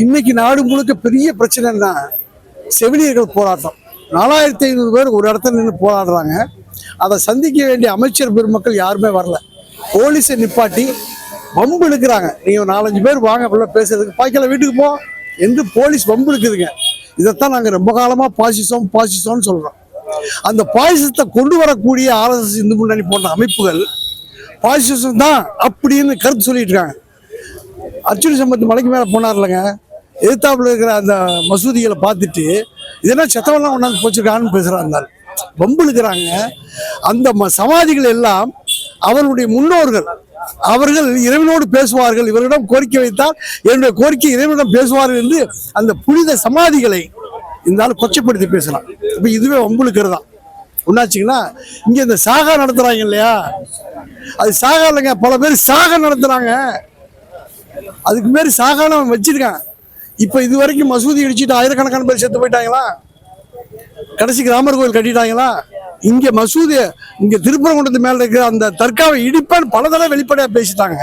இன்னைக்கு நாடு முழுக்க பெரிய பிரச்சனைன்னா செவிலியர்கள் போராட்டம். 4500 பேர் ஒரு இடத்துல நின்று போராடுறாங்க. அதை சந்திக்க வேண்டிய அமைச்சர் பெருமக்கள் யாருமே வரல. போலீஸை நிப்பாட்டி வம்பு இழுக்கிறாங்க. நீங்கள் 4-5 பேர் வாங்க அப்படிலாம் பேசுறதுக்கு, பாய்க்கல வீட்டுக்கு போ என்று போலீஸ் வம்பு இழுக்குதுங்க. இதைத்தான் நாங்கள் ரொம்ப காலமாக பாசிசம்னு சொல்கிறோம். அந்த பாசிசத்தை கொண்டு வரக்கூடிய RSS, இந்து முன்னணி போன்ற அமைப்புகள் பாசிசம் தான் அப்படின்னு கருத்து சொல்லிட்டு இருக்காங்க. அர்ஜுன் சம்பத் மலைக்கு மேலே போனார் இல்லைங்க, எதிர்த்தாப்புல இருக்கிற அந்த மசூதிகளை பார்த்துட்டு இதெல்லாம் செத்தவெல்லாம் கொண்டாந்து போச்சிருக்கான்னு பேசுகிறாங்க, வம்புழுக்கிறாங்க. அந்த சமாதிகள் எல்லாம் அவர்களுடைய முன்னோர்கள், அவர்கள் இறைவனோடு பேசுவார்கள், இவர்களிடம் கோரிக்கை வைத்தால் என்னுடைய கோரிக்கை இறைவனிடம் பேசுவார்கள் என்று அந்த புனித சமாதிகளை இந்த ஆள் கொச்சப்படுத்தி பேசலாம். இப்போ இதுவே வம்புழுக்கிறது தான். ஒன்னாச்சுங்களா, இங்கே இந்த சாகா நடத்துகிறாங்க இல்லையா, அது சாகா இல்லைங்க, பல பேர் சாகா நடத்துகிறாங்க. அதுக்கு பேர் சாகான வச்சிருக்காங்க. இப்போ இது வரைக்கும் மசூதி இடிச்சுட்டு ஆயிரக்கணக்கான பேர் செத்து போயிட்டாங்களா? கடைசிக்கு ராமர் கோயில் கட்டிட்டாங்களா? இங்கே மசூதி, இங்கே திருப்பரங்குன்றத்து மேலே இருக்கிற அந்த தர்காவை இடிப்பான்னு பல தடவை வெளிப்படையாக பேசிட்டாங்க.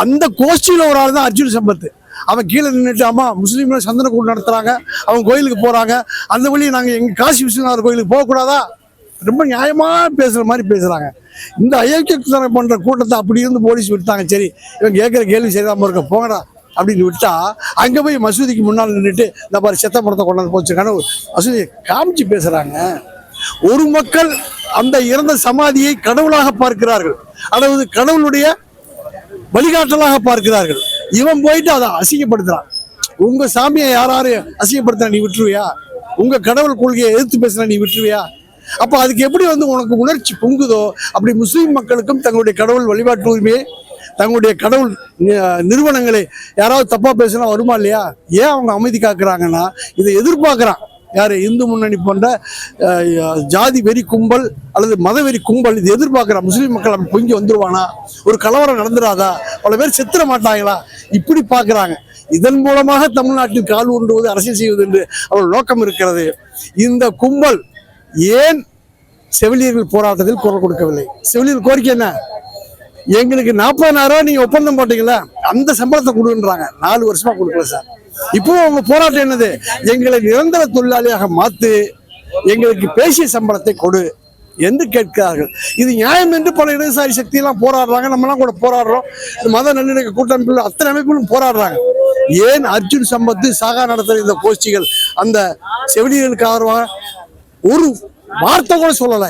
அந்த கோஷ்டியில் ஒரு ஆள் தான் அர்ஜுன் சம்பத். அவன் கீழே நின்றுட்டு, ஆமா முஸ்லீம்களை சந்தன கூட்டம் நடத்துகிறாங்க, அவங்க கோயிலுக்கு போகிறாங்க, அந்த வழியை நாங்கள் எங்கள் காசி விஸ்வநாதர் கோயிலுக்கு போகக்கூடாதா? ரொம்ப நியாயமாக பேசுகிற மாதிரி பேசுகிறாங்க. இந்த அயோக்கியத்தனம் பண்ணுற கூட்டத்தை அப்படி இருந்து போலீஸ் விட்டாங்க. சரி, இவன் கேட்குற கேள்வி சரிதான் இருக்க, போங்கடா அப்படின்னு விட்டா, அங்கே போய் மசூதிக்கு முன்னால் நின்றுட்டு இந்த மாதிரி செத்த படத்தை கொண்டாந்து போச்சுருக்கான மசூதியை காமிச்சு பேசுகிறாங்க. ஒரு மக்கள் அந்த இறந்த சமாதியை கடவுளாக பார்க்கிறார்கள், அதாவது கடவுளுடைய வழிகாட்டலாக பார்க்கிறார்கள். இவன் போயிட்டு அதை அசிங்கப்படுத்துறான். உங்க சாமியை யாராரு அசிங்கப்படுத்துற நீ விட்டுருவியா? உங்க கடவுள் கொள்கையை எதிர்த்து பேசுற நீ விட்டுருவியா? அப்போ அதுக்கு எப்படி உனக்கு உணர்ச்சி பொங்குதோ, அப்படி முஸ்லீம் மக்களுக்கும் தங்களுடைய கடவுள் வழிபாட்டு உரிமையை, தங்களுடைய கடவுள் நிறுவனங்களை யாராவது தப்பா பேசினா வருமா இல்லையா? ஏன் அவங்க அமைதி காக்குறாங்கன்னா, இதை எதிர்பார்க்குறான் யாரு? இந்து முன்னணி போன்ற ஜாதி வெறி கும்பல் அல்லது மதவெறி கும்பல் இது எதிர்பார்க்குறான். முஸ்லீம் மக்கள் அப்படி பொங்கி வந்துருவானா? ஒரு கலவரம் நடந்துடாதா? பல பேர் செத்துற மாட்டாங்களா? இப்படி பார்க்குறாங்க. இதன் மூலமாக தமிழ்நாட்டில் கால் ஊன்றுவது, அரசியல் செய்வது என்று அவர்கள் நோக்கம் இருக்கிறது. இந்த கும்பல் ஏன் செவிலியர்கள் போராட்டத்தில் குரல் கொடுக்கவில்லை? செவிலியர் கோரிக்கை என்ன? எங்களுக்கு 40,000 ரூபாய் நீங்க ஒப்பந்தம் போட்டீங்களா, அந்த சம்பளத்தை கொடுன்றாங்க. 4 வருஷமா கொடுக்கல சார். இப்போ உங்க போராட்டம் என்னது? எங்களை நிரந்தர தொழிலாளியாக மாத்து, எங்களுக்கு பேசிய சம்பளத்தை கொடு என்று கேட்கிறார்கள். இது நியாயம் என்று பல இடதுசாரி சக்தியெல்லாம் போராடுறாங்க. நம்மலாம் கூட போராடுறோம். மத நல்லிணக்க கூட்டமைப்புகள் அத்தனை அமைப்புகளும் போராடுறாங்க. ஏன் அர்ஜுன் சம்பத் சாகா நடத்துகிற இந்த கோஷ்டிகள் அந்த செவிலியர்களுக்கு ஆதரவாக ஒரு வார்த்தை கூட சொல்லல?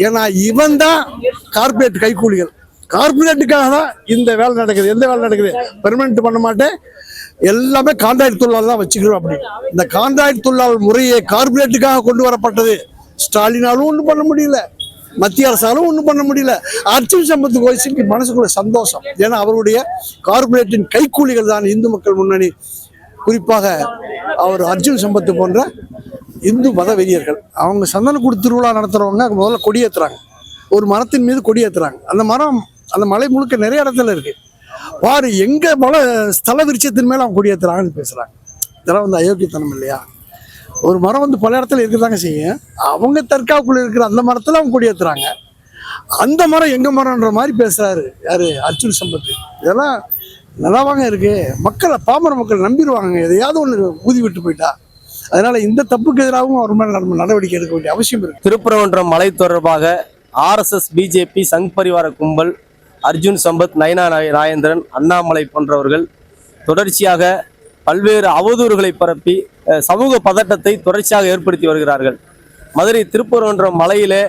ஏன்னா இவன் தான் கார்பரேட் கைக்கூலிகள். கார்பரேட்டுக்காக தான் இந்த வேலை நடக்குது. எந்த வேலை நடக்குது? பெர்மனன்ட் பண்ண மாட்டேன், எல்லாமே கான்ட்ராக்ட் தொழிலாளர் தான் வச்சுக்கிறோம். அப்படி இந்த கான்ட்ராக்ட் தொழிலாளர் முறையை கார்பரேட்டுக்காக கொண்டு வரப்பட்டது. ஸ்டாலினாலும் ஒன்றும் பண்ண முடியல, மத்திய அரசாலும் ஒன்றும் பண்ண முடியல. அர்ஜுன் சம்பத் கோயிலுக்கு மனசுக்குள்ள சந்தோஷம். ஏன்னா அவருடைய கார்பரேட்டின் கைக்கூலிகள் தான் இந்து மக்கள் முன்னணி, குறிப்பாக அவர் அர்ஜுன் சம்பத் போன்ற இந்து மத வெறியர்கள். அவங்க சந்தனக்கூடு திருவிழா நடத்துறவங்க முதல்ல கொடியேற்றுறாங்க. ஒரு மரத்தின் மீது கொடியேற்றுறாங்க. அந்த மரம் அந்த மலை முழுக்க நிறைய இடத்துல இருக்கு. பாரு, எங்க மலை ஸ்தல விருட்சத்தின் மேல அவங்க கொடியேற்றுறாங்கன்னு பேசுறாங்க. இதெல்லாம் அயோக்கியத்தனம் இல்லையா? ஒரு மரம் பல இடத்துல இருக்குதாங்க செய்யும். அவங்க தற்காப்புக்குள்ள இருக்கிற அந்த மரத்துல அவங்க கொடியேற்றுறாங்க. அந்த மரம் எங்க மரம்ன்ற மாதிரி பேசுறாரு யாரு? அர்ஜுன் சம்பத். இதெல்லாம் நல்லாவாங்க இருக்கு. மக்களை, பாமர மக்கள் நம்பிடுவாங்க எதையாவது ஒன்று ஊதி விட்டு போயிட்டா. அதனால இந்த தப்புக்கு எதிராகவும் அவர் மேல நடவடிக்கை எடுக்க வேண்டிய அவசியம் இருக்கு. திருப்பரங்குன்றம் மலை தொடர்பாக RSS, BJP, சங் பரிவார கும்பல், அர்ஜுன் சம்பத், நயனா நாகேந்திரன், அண்ணாமலை போன்றவர்கள் தொடர்ச்சியாக பல்வேறு அவதூறுகளை பரப்பி சமூக பதட்டத்தை தொடர்ச்சியாக ஏற்படுத்தி வருகிறார்கள். மதுரை திருப்பரங்குன்றம் மலையிலே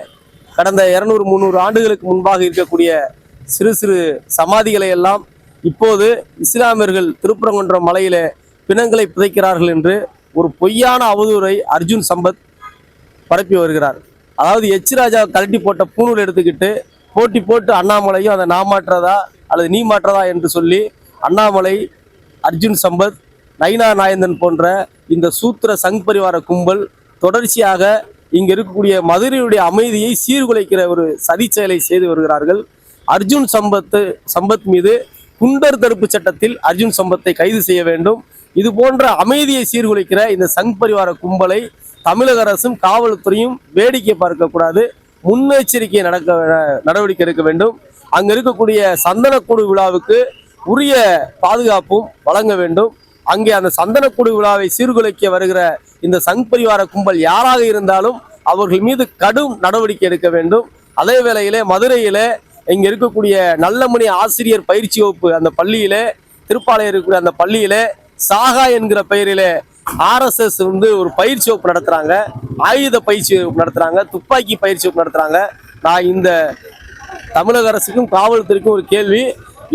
கடந்த 200-300 ஆண்டுகளுக்கு முன்பாக இருக்கக்கூடிய சிறு சிறு சமாதிகளை எல்லாம் இப்போது இஸ்லாமியர்கள் திருப்பரங்குன்றம் மலையிலே பிணங்களை புதைக்கிறார்கள் என்று ஒரு பொய்யான அவதூறை அர்ஜுன் சம்பத் பரப்பி வருகிறார். அதாவது எச் ராஜா கழட்டி போட்ட பூணூல் எடுத்துக்கிட்டு போட்டி போட்டு அண்ணாமலையும் அதை நான் மாற்றதா அல்லது நீ மாற்றதா என்று சொல்லி அண்ணாமலை, அர்ஜுன் சம்பத், நயனா நாகேந்திரன் போன்ற இந்த சூத்திர சங் பரிவார கும்பல் தொடர்ச்சியாக இங்கே இருக்கக்கூடிய மதுரையுடைய அமைதியை சீர்குலைக்கிற ஒரு சதி செயலை செய்து வருகிறார்கள். அர்ஜுன் சம்பத் மீது குண்டர் தடுப்பு சட்டத்தில் அர்ஜுன் சம்பத்தை கைது செய்ய வேண்டும். இது போன்ற அமைதியை சீர்குலைக்கிற இந்த சங் பரிவார கும்பலை தமிழக அரசும் காவல்துறையும் வேடிக்கை பார்க்கக்கூடாது, முன்னெச்சரிக்கை நடவடிக்கை எடுக்க வேண்டும். அங்க இருக்கக்கூடிய சந்தனக்கூடு விழாவுக்கு உரிய பாதுகாப்பும் வழங்க வேண்டும். அங்கே அந்த சந்தனக்கூடு விழாவை சீர்குலைக்க வருகிற இந்த சங் பரிவார கும்பல் யாராக இருந்தாலும் அவர்கள் மீது கடும் நடவடிக்கை எடுக்க வேண்டும். அதே வேளையிலே மதுரையிலே இங்க இருக்கக்கூடிய நல்லமணி ஆசிரியர் பயிற்சி வகுப்பு அந்த பள்ளியிலே, திருப்பாளையம் இருக்கக்கூடிய அந்த பள்ளியிலே சாகா என்கிற பெயரிலே RSS ஒரு பயிற்சி வகுப்பு நடத்துறாங்க, ஆயுத பயிற்சி வகுப்பு நடத்துறாங்க, துப்பாக்கி பயிற்சி வகுப்பு நடத்துறாங்க. நான் இந்த தமிழக அரசுக்கும் காவல்துறைக்கும் ஒரு கேள்வி,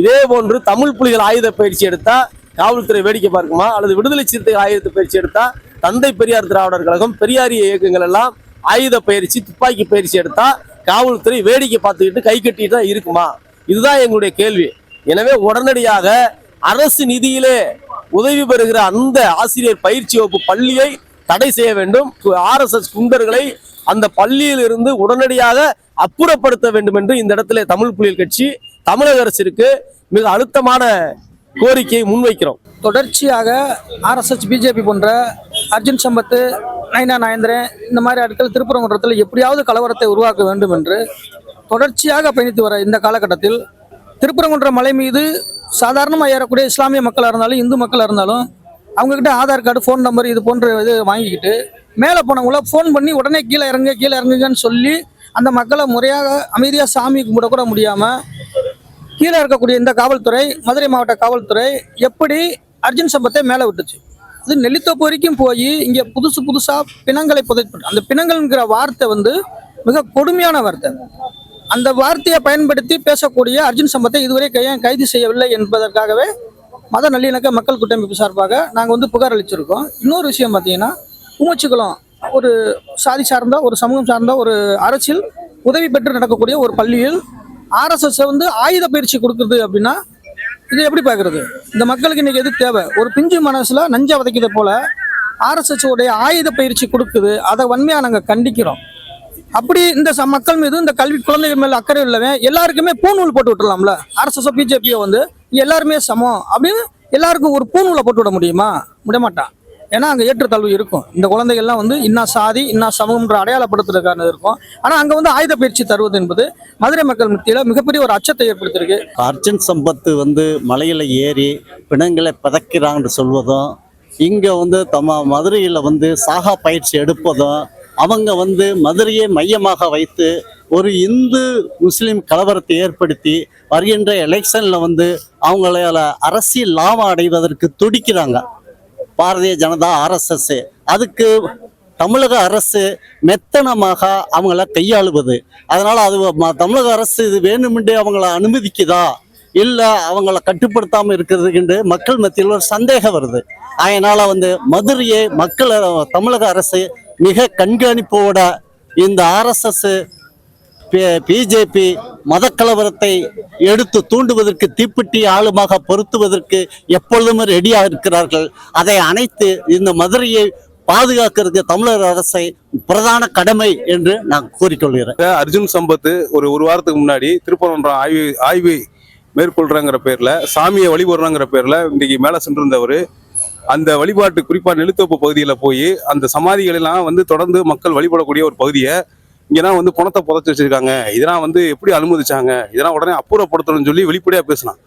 இதே போன்று தமிழ் புலிகள் ஆயுத பயிற்சி எடுத்தா காவல்துறை வேடிக்கை பார்க்குமா, அல்லது விடுதலை சிறுத்தைகள் ஆயுத பயிற்சி எடுத்தா தந்தை பெரியார் திராவிடர் கழகம், பெரியாரிய இயக்கங்கள் எல்லாம் ஆயுத பயிற்சி துப்பாக்கி பயிற்சி எடுத்தா காவல்துறை வேடிக்கை பார்த்துக்கிட்டு கை கட்டிட்டு தான் இருக்குமா? இதுதான் எங்களுடைய கேள்வி. எனவே உடனடியாக அரசு நிதியிலே உதவி பெறுகிற அந்த ஆசிரியர் பயிற்சி வகுப்பு பள்ளியை தடை செய்ய வேண்டும். RSS குண்டர்களை அந்த பள்ளியிலிருந்து உடனடியாக அப்புறப்படுத்த வேண்டும் என்று இந்த இடத்துல தமிழ் புலிகள் கட்சி தமிழக அரசிற்கு மிக அழுத்தமான கோரிக்கையை முன்வைக்கிறோம். தொடர்ச்சியாக RSS பிஜேபி போன்ற அர்ஜுன் சம்பத், நைனா நாயந்திரன் இந்த மாதிரி ஆட்கள் திருப்பரங்குன்றத்தில் எப்படியாவது கலவரத்தை உருவாக்க வேண்டும் என்று தொடர்ச்சியாக பயணித்து வர இந்த காலகட்டத்தில் திருப்பரங்குன்ற மலை மீது சாதாரணமாக ஏறக்கூடிய இஸ்லாமிய மக்களாக இருந்தாலும் இந்து மக்களாக இருந்தாலும் அவங்கக்கிட்ட ஆதார் கார்டு, ஃபோன் நம்பர் இது போன்ற இது வாங்கிக்கிட்டு மேலே போனவங்கள ஃபோன் பண்ணி உடனே கீழே இறங்குங்கன்னு சொல்லி அந்த மக்களை முறையாக அமைதியாக சாமி கும்பிட கூட முடியாமல் கீழே இருக்கக்கூடிய இந்த காவல்துறை, மதுரை மாவட்ட காவல்துறை எப்படி அர்ஜுன் சம்பத்தை மேலே விட்டுச்சு. அது நெல்லித்தோப்பு வரைக்கும் போய் இங்கே புதுசாக பிணங்களை புதைப்பட்டு, அந்த பிணங்கள்ங்கிற வார்த்தை மிக கொடுமையான வார்த்தை. அந்த வார்த்தையை பயன்படுத்தி பேசக்கூடிய அர்ஜுன் சம்பத்தை இதுவரை கைது செய்யவில்லை என்பதற்காகவே மத நல்லிணக்க மக்கள் கூட்டமைப்பு சார்பாக நாங்கள் புகார் அளிச்சிருக்கோம். இன்னொரு விஷயம் பார்த்தீங்கன்னா, உமச்சிக்குளம் ஒரு சாதி சார்ந்த, ஒரு சமூகம் சார்ந்த, ஒரு அரசியல் உதவி பெற்று நடக்கக்கூடிய ஒரு பள்ளியில் RSS ஆயுத பயிற்சி கொடுக்குறது அப்படின்னா இது எப்படி பார்க்கறது? இந்த மக்களுக்கு இன்னைக்கு எது தேவை? ஒரு பிஞ்சு மனசுல நஞ்சை வதைக்கிறத போல RSS உடைய ஆயுத பயிற்சி கொடுக்குது. அதை வன்மையாக நாங்கள் கண்டிக்கிறோம். அப்படி இந்த மக்கள் மீது, இந்த கல்வி குழந்தைகள் மேல அக்கறை உள்ளவன் எல்லாருக்குமே பூநூல் போட்டு விட்டுலாம்ல. RSS பிஜேபியோ எல்லாருமே சமம் அப்படின்னு எல்லாருக்கும் ஒரு பூநூலை போட்டு விட முடியுமா? விட மாட்டான். ஏன்னா அங்கே ஏற்றத்தாழ்வு இருக்கும். இந்த குழந்தைகள்லாம் இன்னா சாதி இன்னா சமூகம்ன்ற அடையாளப்படுத்துறதுக்கான இருக்கும். ஆனால் அங்கே ஆயுத பயிற்சி தருவது என்பது மதுரை மக்கள் மத்தியில் மிகப்பெரிய ஒரு அச்சத்தை ஏற்படுத்தியிருக்கு. அர்ஜுன் சம்பத் மலையில் ஏறி பிணங்களை பதைக்கிறான்னு சொல்வதும், இங்கே மதுரையில் சாகா பயிற்சி எடுப்பதும், அவங்க மதுரையை மையமாக வைத்து ஒரு இந்து முஸ்லீம் கலவரத்தை ஏற்படுத்தி வருகின்ற எலெக்ஷனில் அவங்களால அரசியல் லாபம் அடைவதற்கு துடிக்கிறாங்க பாரதிய ஜனதா RSS. அதுக்கு தமிழக அரசு மெத்தனமாக அவங்கள கையாளுவது. அதனால் அது தமிழக அரசு இது வேணுமென்றே அவங்கள அனுமதிக்குதா இல்லை அவங்கள கட்டுப்படுத்தாமல் இருக்கிறதுக்கு மக்கள் மத்தியில் ஒரு சந்தேகம் வருது. அதனால் மதுரையை தமிழக அரசு மிக கண்காணிப்போட இந்த RSS பிஜேபி மதக்கலவரத்தை எடுத்து தூண்டுவதற்கு, தீப்பெட்டி ஆளுமாக பொருத்துவதற்கு எப்பொழுதுமே ரெடியாக இருக்கிறார்கள். அதை அனைத்து இந்த மதுரையை பாதுகாக்கிறதுக்கு தமிழக அரசை பிரதான கடமை என்று நான் கூறிக்கொள்கிறேன். அர்ஜுன் சம்பத் ஒரு வாரத்துக்கு முன்னாடி திருப்பரங்குன்றம் ஆய்வு மேற்கொள்றங்கிற பேர்ல, சாமியை வழிபடுறங்கிற பேர்ல இன்னைக்கு மேல சென்றிருந்தவர் அந்த வழிபாட்டு, குறிப்பா நெல்லித்தோப்பு பகுதியில் போய் அந்த சமாதிகளெல்லாம் தொடர்ந்து மக்கள் வழிபடக்கூடிய ஒரு பகுதியை இங்கெல்லாம் பணத்தை புதைச்சி வச்சிருக்காங்க, இதெல்லாம் எப்படி அனுமதிச்சாங்க, இதெல்லாம் உடனே அப்புறப்படுத்தணும்னு சொல்லி வெளிப்படையா பேசலாம்.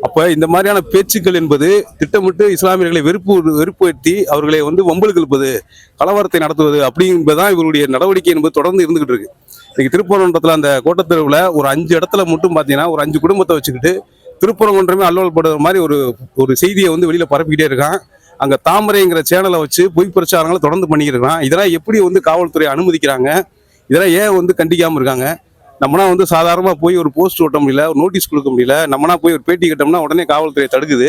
அப்ப இந்த மாதிரியான பேச்சுக்கள் என்பது திட்டமிட்டு இஸ்லாமியர்களை வெறுப்பேற்றி அவர்களை வம்பலுக்கு இழுப்பது, கலவரத்தை நடத்துவது அப்படிங்கிறதான் இவருடைய நடவடிக்கை என்பது தொடர்ந்து இருந்துகிட்டு இருக்கு. இன்னைக்கு திருப்பரங்குன்றத்துல அந்த கோட்டத்தெருவுல ஒரு 5 இடத்துல மட்டும் பாத்தீங்கன்னா ஒரு 5 குடும்பத்தை வச்சுக்கிட்டு திருப்பரங்குன்றமே அல்லோல்படுற மாதிரி ஒரு செய்தியை வெளியில பரப்பிக்கிட்டே இருக்கான். அங்க தாமரைங்கிற சேனலை வச்சு பொய் பிரச்சாரங்களை தொடர்ந்து பண்ணிக்கிட்டு இருக்கான். இதெல்லாம் எப்படி காவல்துறை அனுமதிக்கிறாங்க? இதெல்லாம் ஏன் கண்டிக்காம இருக்காங்க? நம்மனா சாதாரணமா போய் ஒரு போஸ்ட் ஓட்ட முடியல, ஒரு நோட்டீஸ் கொடுக்க முடியல, நம்மனா போய் ஒரு பேட்டி கட்டோம்னா உடனே காவல்துறை தடுக்குது.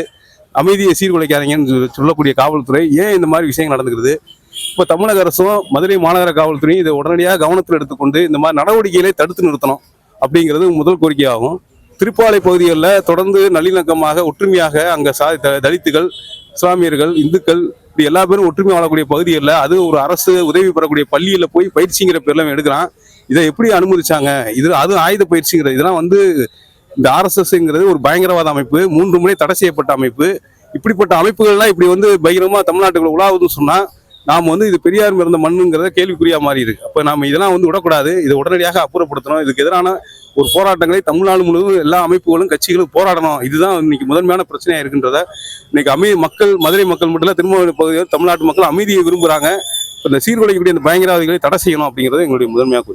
அமைதியை சீர்குலைக்காதீங்கன்னு சொல்லக்கூடிய காவல்துறை ஏன் இந்த மாதிரி விஷயங்கள் நடந்துக்கிறது? இப்போ தமிழக அரசும் மதுரை மாநகர காவல்துறையும் இதை உடனடியாக கவனத்தில் எடுத்துக்கொண்டு இந்த மாதிரி நடவடிக்கைகளை தடுத்து நிறுத்தணும் அப்படிங்கிறது முதல் கோரிக்கையாகும். திருப்பாலை பகுதிகளில் தொடர்ந்து நல்லிணக்கமாக ஒற்றுமையாக அங்கே தலித்துகள், இஸ்லாமியர்கள், இந்துக்கள் இப்படி எல்லா பேரும் ஒற்றுமை வாழக்கூடிய பகுதிகளில் அது ஒரு அரசு உதவி பெறக்கூடிய பள்ளியில் போய் பயிற்சிங்கிற பேர்ல எடுக்கிறான். இதை எப்படி அனுமதிச்சாங்க? அது ஆயுத பயிற்சிங்கிறது. இதெல்லாம் இந்த RSSங்கிறது ஒரு பயங்கரவாத அமைப்பு, 3 முறை தடை செய்யப்பட்ட அமைப்பு. இப்படிப்பட்ட அமைப்புகள்லாம் இப்படி பயங்கரமா தமிழ்நாட்டுக்குள்ள உலாவுதுன்னு சொன்னா நாம் இது பெரியார் இருந்த மண்ணுங்கிறத கேள்விக்குறியா மாறி இருக்கு. அப்ப நாம இதெல்லாம் விடக்கூடாது. இதை உடனடியாக அப்புறப்படுத்தணும். இதுக்கு எதிரான ஒரு போராட்டங்களை தமிழ்நாடு முழுவதும் எல்லா அமைப்புகளும் கட்சிகளும் போராடணும். இதுதான் இன்னைக்கு முதன்மையான பிரச்சனையா இருக்கின்றத இன்னைக்கு மக்கள், மதுரை மக்கள் மட்டும் இல்ல, திருமாவளவன் பகுதியில் தமிழ்நாட்டு மக்கள் அமைதியை விரும்புறாங்க. இந்த சீர்குலைக்கக்கூடிய இந்த பயங்கரவாதிகளை தடை செய்யணும் அப்படிங்கிறது எங்களுடைய முதன்மையாக